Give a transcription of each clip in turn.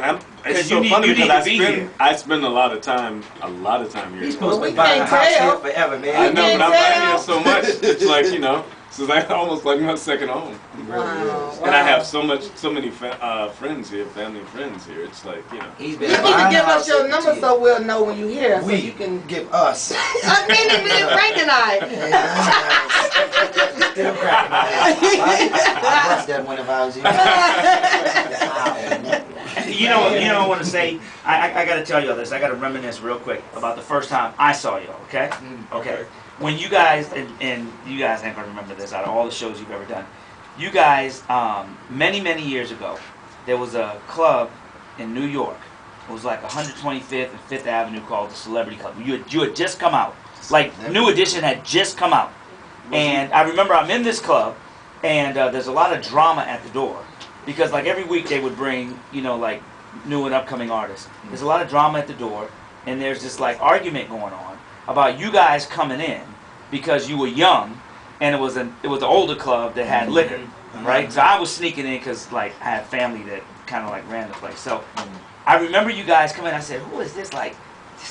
man, it's so funny because I spend a lot of time here. He's supposed to be buying a house here forever, man. I know, but I'm not here so much. It's like, you know, it's like almost like my second home. It really is. And I have so many friends here, family and friends here. It's like, you know. You need to give us your number so we'll know when you're here. So you can give us. Frank and I. Still cracking my ass. I bust that one if I was here. You know, I want to say, I got to tell y'all this. I got to reminisce real quick about the first time I saw y'all. Okay. Okay. When you guys, and you guys ain't gonna remember this out of all the shows you've ever done, you guys, many years ago, there was a club in New York. It was like 125th and 5th Avenue called the Celebrity Club. You had just come out. Like, New Edition had just come out. And I remember I'm in this club, and there's a lot of drama at the door. Because like every week they would bring, you know, like new and upcoming artists. There's a lot of drama at the door, and there's this like argument going on about you guys coming in because you were young, and it was an older club that had liquor, right? So I was sneaking in because like I had family that kind of like ran the place. So I remember you guys coming. I said, "Who is this? Like,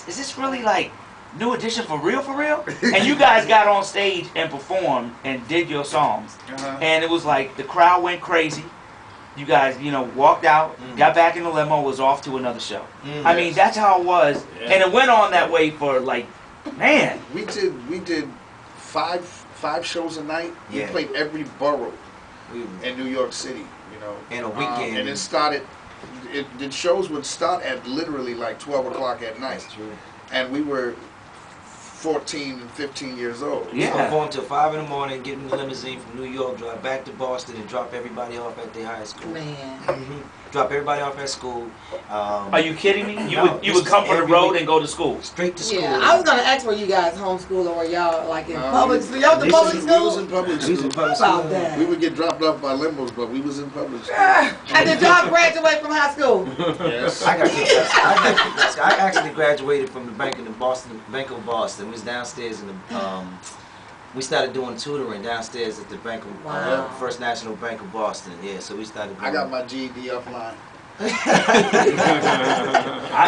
is this really like New Edition for real, for real?" And you guys got on stage and performed and did your songs, and it was like the crowd went crazy. You guys, you know, walked out, got back in the limo, was off to another show. I mean, that's how it was, and it went on that way for like, man. We did five shows a night. We played every borough in New York City, you know. And a weekend. And it started. The shows would start at literally like 12 o'clock at night. That's true. And we were 14 and 15 years old. We performed till 5 in the morning, get in the limousine from New York, drive back to Boston, and drop everybody off at their high school. Man. Drop everybody off at school. Are you kidding me? You would come from the road and go to school? Straight to school. Yeah, I was gonna ask, were you guys homeschooled or were y'all like in public school? Y'all the public school? We was in public school. About that. We would get dropped off by limos, but we was in public school. And did y'all graduate from high school? Yes. I got kicked out. I actually graduated from the Bank of Boston. We was downstairs in the. We started doing tutoring downstairs at the Bank of First National Bank of Boston. Yeah, so we started. I got my GED offline.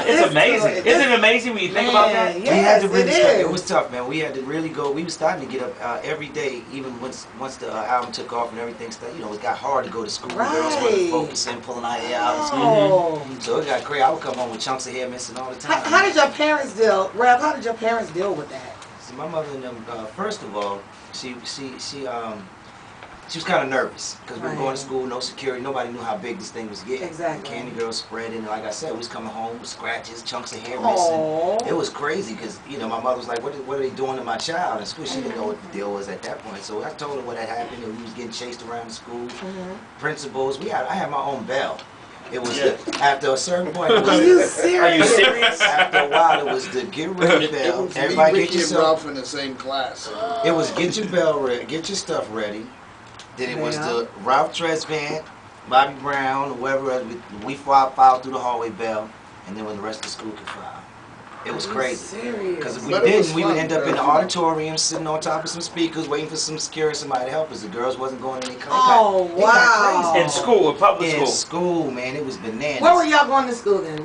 It's amazing. Isn't it amazing when you think about that? Yes, we had to really it it was tough, man. We had to really go. We were starting to get up every day, even once the album took off and everything started. You know, it got hard to go to school. Right. Girls wasn't focusing, pulling our hair out of school. So it got crazy. I would come home with chunks of hair missing all the time. How did your parents deal, Ralph? How did your parents deal with that? See, my mother and them. First of all, she was kind of nervous because we were going to school, no security, nobody knew how big this thing was getting. Exactly. Candy girls spreading, and like I said, we was coming home with scratches, chunks of hair missing. It was crazy because, you know, my mother was like, what are they doing to my child in school? She didn't know what the deal was at that point. So I told her what had happened, and we was getting chased around the school. Principals, I had my own bell. It was after a certain point. It was Are you serious? Are you serious? After a while, it was the get ready bell. Everybody get yourself. Ralph in the same class. It was get your bell ready, get your stuff ready. Then it was the Ralph Tresvant, Bobby Brown, whoever else. We filed through the hallway bell, and then when the rest of the school could file. It was crazy. Because if we didn't, we would end up in the auditorium, sitting on top of some speakers, waiting for some security, somebody to help us. The girls wasn't going in their class. Oh, wow. In school, in public school. In school, man, it was bananas. Where were y'all going to school then?